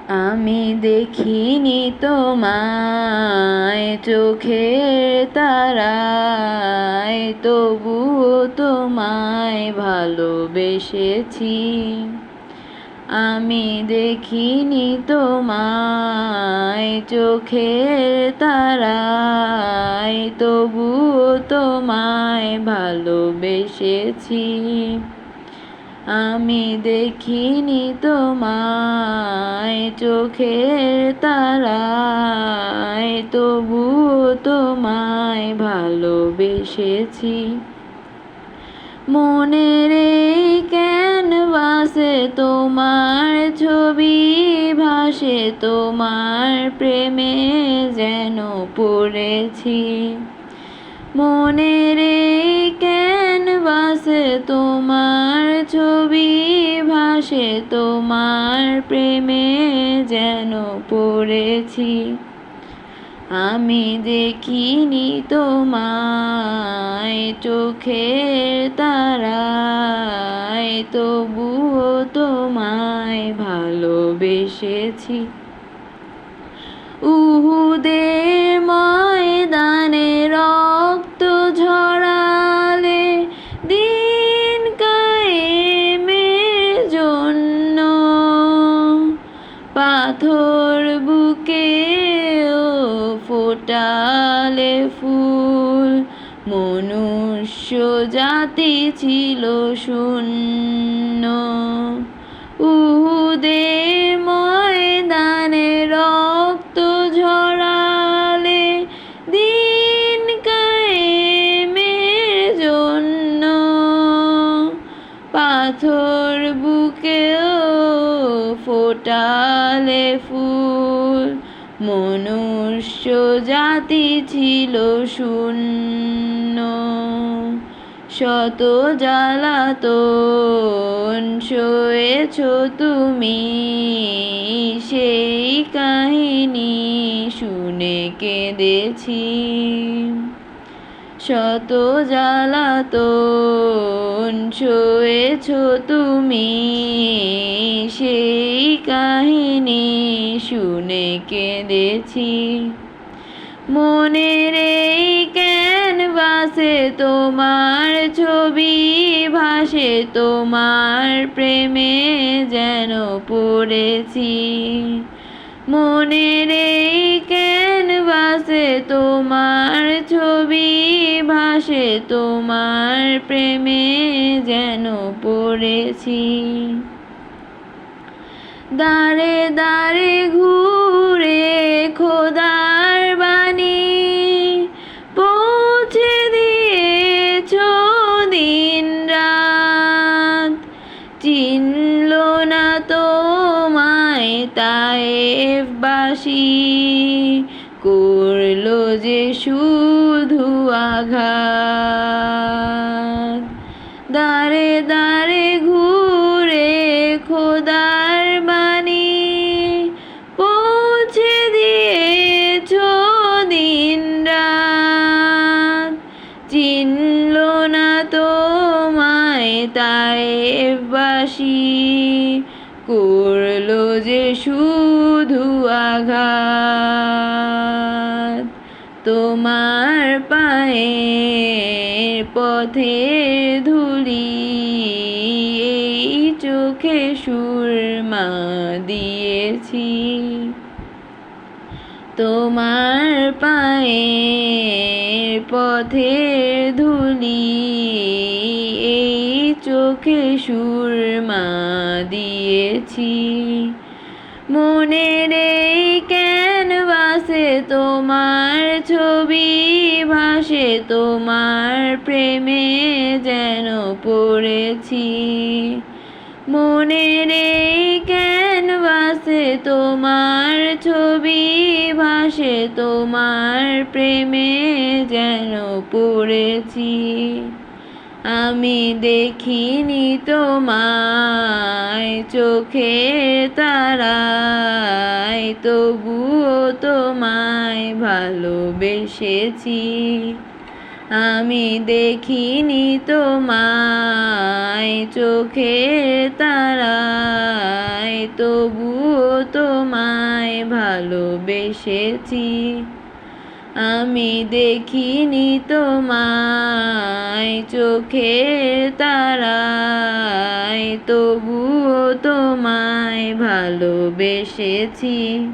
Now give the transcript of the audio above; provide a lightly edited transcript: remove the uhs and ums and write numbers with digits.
আমি দেখিনি তোমায় চোখের তারায়, তবুও তোমায় ভালোবেসেছি। আমি দেখিনি তোমায় চোখের তারায়, তবুও তোমায় ভালোবেসেছি। আমি দেখিনি তোমায় চোখের তারায়, তবুও তোমায় ভালোবেসেছি। মনের এই ক্যানভাসে তোমার ছবি ভাসে, তোমার প্রেমে যেন পড়েছি। মনের এই ক্যানভাসে তোমার ছবি ভাসে, তোমার প্রেমে যেন পড়েছি। আমি দেখিনি তোমায় চোখের তারায়, তবুও তোমায় ভালোবেসেছি। উহুদের ময়দানে রক্ত ঝরালে দিন কায়েমের জন্য, পাথর বুকেও ফোটালে ফুল, মনুষ্য জাতি ছিল শূন্য। উহুদের ময়দানে রক্ত ঝরালে দিন কায়েমের জন্য, পাথর বুকেও ফোটালে ফুল, মনুষ্য জাতি ছিল শূন্য। শত জ্বালাতন সয়েছ তুমি, সেই কাহিনী শুনে কেঁদেছি। শত জ্বালাতন সয়েছ তুমি, সেই কাহিনী শুনে কেঁদেছি। মনের এই ক্যানভাসে তোমার ছবি ভাসে, তোমার প্রেমে যেন পড়েছি। মনের এই ক্যানভাসে তোমার ছবি ভাসে, তোমার প্রেমে যেন পড়েছি। দাঁড়ে দাঁড়ে ঘুরে খোদার বাণী পৌঁছে দিয়েছ দিন রাত, চিনল না তোমায় তায়েফবাসী, করলো যে শুধু আঘাত। দাঁড়ে দাঁড়ে ঘুরে খোদার বাণী পৌঁছে দিয়েছ দিন রাত, চিনল না তোমায় তায়েফবাসী, করলো যে শুধু আঘাত। তোমার পায়ের পথের ধুলি এই চোখে সুরমা দিয়েছি। তোমার পায়ের পথের ধুলি এই চোখে সুরমা দিয়েছি। মনের এই ক্যানভাসে তোমার ছবি ভাসে, তোমার প্রেমে যেন পড়েছি। মনের এই ক্যানভাসে তোমার ছবি ভাসে, তোমার প্রেমে যেন পড়েছি। আমি দেখিনি তোমায় চোখের তারায়, তবুও তোমায় ভালোবেসেছি। আমি দেখিনি তোমায় চোখের তারায়, তবুও তোমায় ভালোবেসেছি। আমি দেখিনি তোমায় চোখের তারায়, তবুও তোমায় ভালোবেসেছি।